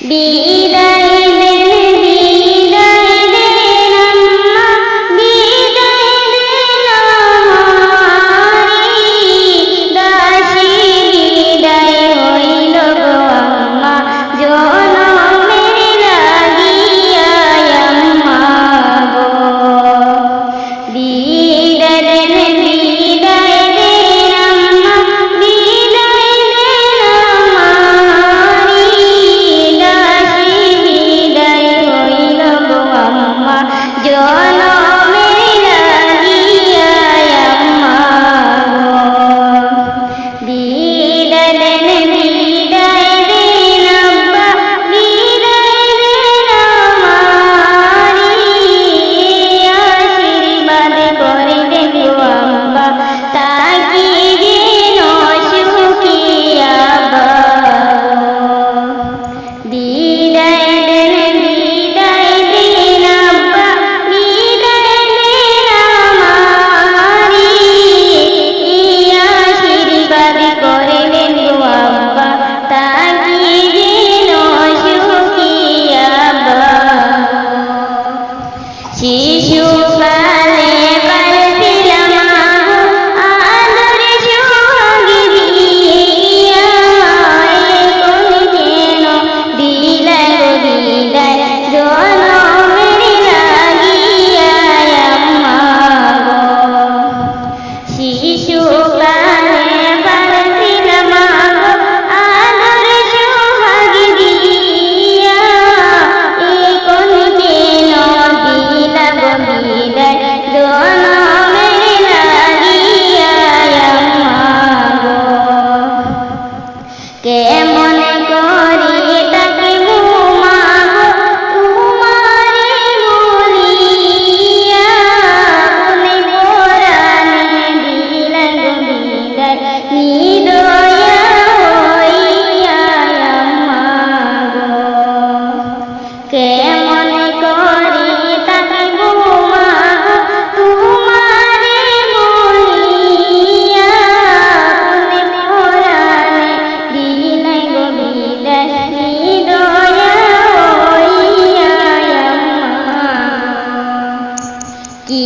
বিদায় দেন বিদায় দেন আম্মা বিদায় দেন আমারি দাসী বিদায় হইল গো আম্মা জনমের লাগিয়া আম্মা গো বিদায় দেন বিদায় দেন আম্মা বিদায় দেন আমারি দাসী বিদায় হইল গো আম্মা জনমের লাগিয়া আম্মা গো বিদায় দেন বিদায় দেন আব্বা বিদায় দেন আমারি আশীর্বাদ করে দেন গো আব্বা তাকি যেন সুখী আব্বা বিদায় দেন বিদায় দেন আব্বা বিদায় দেন আমারি আশীর্বাদ করে দেন গো আব্বা তাকি যেন সুখী আব্বা শিশুকালে পালছিলাম আদর সোহাগ দিয়া এখন যেন দিলা গো বিদায় জনমের লাগিয়া আম্মা গো শিশুকালে পালছিলাম আদর সোহাগ দিয়া এখন যেন দিলা গো বিদায় জনমের লাগিয়া আম্মা গো কেমন করি থাকিব মা গো তোমারে বলিয়া মনে পরাণে দিলা গো বিদায় নিদয়া হইয়া আম্মা গো কেমন করি থাকিব মা গো তোমারে বলিয়া মনে পরাণে দিলা গো বিদায় নিদয়া হইয়া আম্মা কি